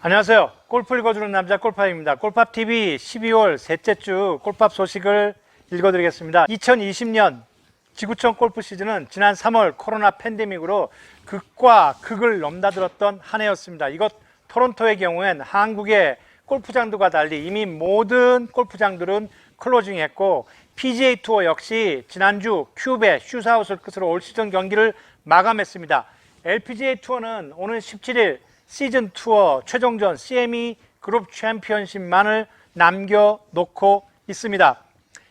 안녕하세요. 골프 읽어주는 남자 골팝입니다. 골팝TV 12월 셋째 주 골팝 소식을 읽어드리겠습니다. 2020년 지구촌 골프 시즌은 지난 3월 코로나 팬데믹으로 극과 극을 넘나들었던 한 해였습니다. 이곳 토론토의 경우엔 한국의 골프장들과 달리 이미 모든 골프장들은 클로징했고 PGA 투어 역시 지난주 큐베 슈사웃을 끝으로 올 시즌 경기를 마감했습니다. LPGA 투어는 오는 17일 시즌 투어 최종전 CME 그룹 챔피언십만을 남겨놓고 있습니다.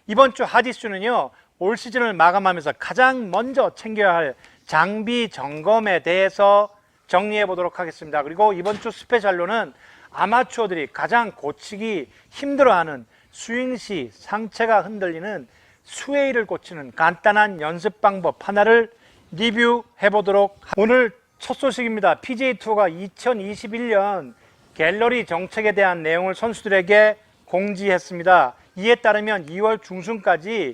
이번 주 핫이슈는요, 올 시즌을 마감하면서 가장 먼저 챙겨야 할 장비 점검에 대해서 정리해 보도록 하겠습니다. 그리고 이번 주 스페셜로는 아마추어들이 가장 고치기 힘들어하는 스윙 시 상체가 흔들리는 스웨이를 고치는 간단한 연습 방법 하나를 리뷰해 보도록 오늘 첫 소식입니다. PGA 투어가 2021년 갤러리 정책에 대한 내용을 선수들에게 공지했습니다. 이에 따르면 2월 중순까지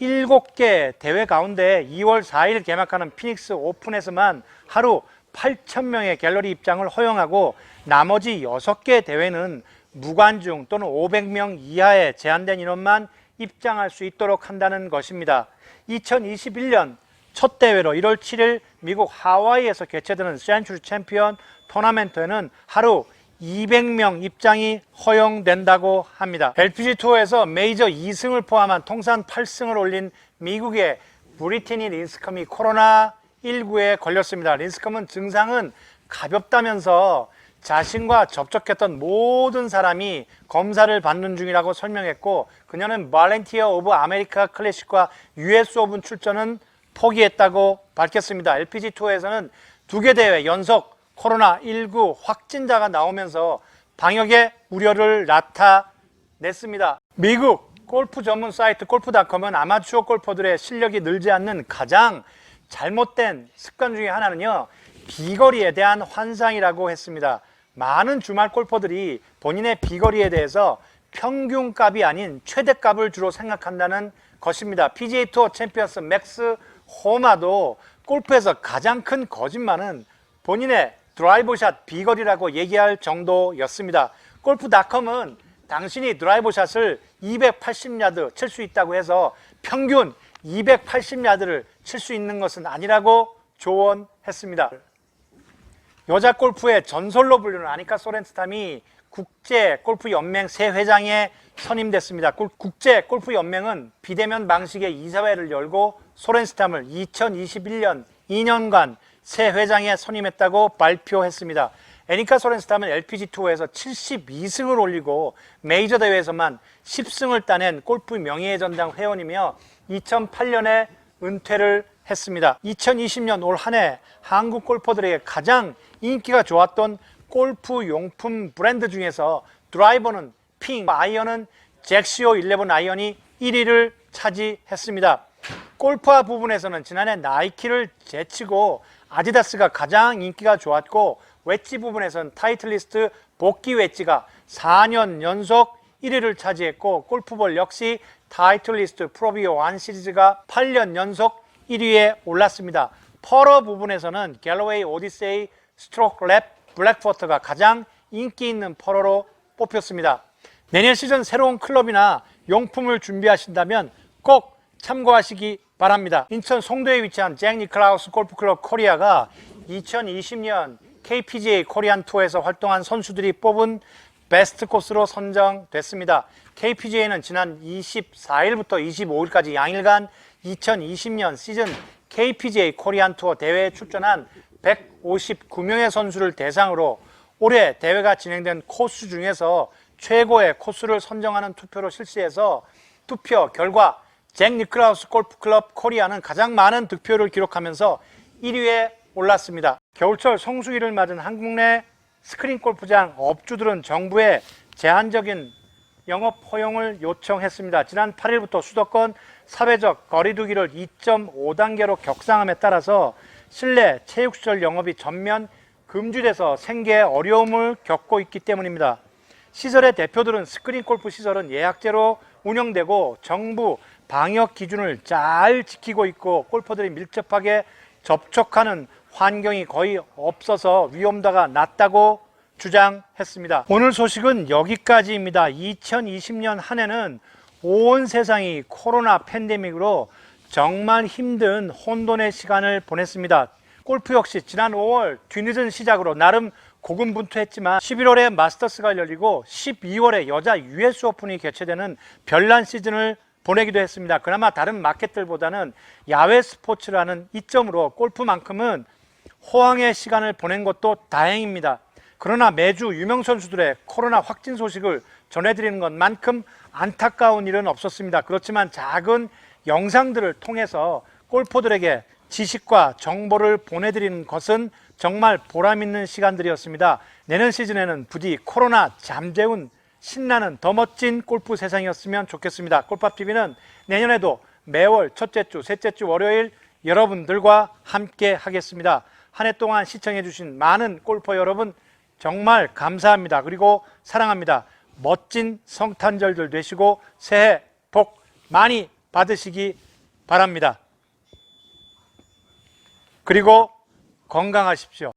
7개 대회 가운데 2월 4일 개막하는 피닉스 오픈에서만 하루 8,000명의 갤러리 입장을 허용하고 나머지 6개 대회는 무관중 또는 500명 이하의 제한된 인원만 입장할 수 있도록 한다는 것입니다. 2021년 첫 대회로 1월 7일 미국 하와이에서 개최되는 센츄리 챔피언 토너먼트에는 하루 200명 입장이 허용된다고 합니다. LPG 투어에서 메이저 2승을 포함한 통산 8승을 올린 미국의 브리티니 린스컴이 코로나19에 걸렸습니다. 린스컴은 증상은 가볍다면서 자신과 접촉했던 모든 사람이 검사를 받는 중이라고 설명했고, 그녀는 발렌티어 오브 아메리카 클래식과 US 오픈 출전은 포기했다고 밝혔습니다. LPG 투어에서는 2개 대회 연속 코로나19 확진자가 나오면서 방역의 우려를 나타냈습니다. 미국 골프 전문 사이트 골프닷컴은 아마추어 골퍼들의 실력이 늘지 않는 가장 잘못된 습관 중에 하나는요, 비거리에 대한 환상이라고 했습니다. 많은 주말 골퍼들이 본인의 비거리에 대해서 평균값이 아닌 최대값을 주로 생각한다는 것입니다. PGA 투어 챔피언스 맥스 호마도 골프에서 가장 큰 거짓말은 본인의 드라이버 샷 비거리라고 얘기할 정도였습니다. 골프닷컴은 당신이 드라이버 샷을 280야드 칠 수 있다고 해서 평균 280야드를 칠 수 있는 것은 아니라고 조언했습니다. 여자 골프의 전설로 불리는 아니카 소렌스탐이 국제 골프 연맹 새 회장에 선임됐습니다. 국제 골프 연맹은 비대면 방식의 이사회를 열고 소렌스탐을 2021년 2년간 새 회장에 선임했다고 발표했습니다. 애니카 소렌스탐은 LPG 투어에서 72승을 올리고 메이저 대회에서만 10승을 따낸 골프 명예의 전당 회원이며 2008년에 은퇴를 했습니다. 2020년 올 한 해 한국 골퍼들에게 가장 인기가 좋았던 골프 용품 브랜드 중에서 드라이버는 핑, 아이언은 잭시오 11 아이언이 1위를 차지했습니다. 골프화 부분에서는 지난해 나이키를 제치고 아디다스가 가장 인기가 좋았고, 웨지 부분에서는 타이틀리스트 복귀 웨지가 4년 연속 1위를 차지했고, 골프볼 역시 타이틀리스트 프로비오 1 시리즈가 8년 연속 1위에 올랐습니다. 퍼러 부분에서는 갤러웨이 오디세이 스트로크 랩 블랙포터가 가장 인기 있는 퍼러로 뽑혔습니다. 내년 시즌 새로운 클럽이나 용품을 준비하신다면 꼭 참고하시기 바랍니다. 인천 송도에 위치한 잭 니클라우스 골프클럽 코리아가 2020년 KPGA 코리안 투어에서 활동한 선수들이 뽑은 베스트 코스로 선정됐습니다. KPGA는 지난 24일부터 25일까지 양일간 2020년 시즌 KPGA 코리안 투어 대회에 출전한 159명의 선수를 대상으로 올해 대회가 진행된 코스 중에서 최고의 코스를 선정하는 투표로 실시해서 투표 결과 잭 니클라우스 골프클럽 코리아는 가장 많은 득표를 기록하면서 1위에 올랐습니다. 겨울철 성수기를 맞은 한국 내 스크린 골프장 업주들은 정부에 제한적인 영업 허용을 요청했습니다. 지난 8일부터 수도권 사회적 거리두기를 2.5단계로 격상함에 따라서 실내 체육시설 영업이 전면 금지돼서 생계에 어려움을 겪고 있기 때문입니다. 시설의 대표들은 스크린 골프 시설은 예약제로 운영되고 정부 방역 기준을 잘 지키고 있고 골퍼들이 밀접하게 접촉하는 환경이 거의 없어서 위험도가 낮다고 주장했습니다. 오늘 소식은 여기까지입니다. 2020년 한 해는 온 세상이 코로나 팬데믹으로 정말 힘든 혼돈의 시간을 보냈습니다. 골프 역시 지난 5월 뒤늦은 시작으로 나름 고군분투했지만 11월에 마스터스가 열리고 12월에 여자 US 오픈이 개최되는 별난 시즌을 보내기도 했습니다. 그나마 다른 마켓들보다는 야외 스포츠라는 이점으로 골프만큼은 호황의 시간을 보낸 것도 다행입니다. 그러나 매주 유명 선수들의 코로나 확진 소식을 전해드리는 것만큼 안타까운 일은 없었습니다. 그렇지만 작은 영상들을 통해서 골퍼들에게 지식과 정보를 보내드리는 것은 정말 보람있는 시간들이었습니다. 내년 시즌에는 부디 코로나 잠재운 신나는 더 멋진 골프 세상이었으면 좋겠습니다. 골프TV는 내년에도 매월 첫째 주, 셋째 주 월요일 여러분들과 함께 하겠습니다. 한 해 동안 시청해 주신 많은 골퍼 여러분 정말 감사합니다. 그리고 사랑합니다. 멋진 성탄절들 되시고 새해 복 많이 받으시기 바랍니다. 그리고 건강하십시오.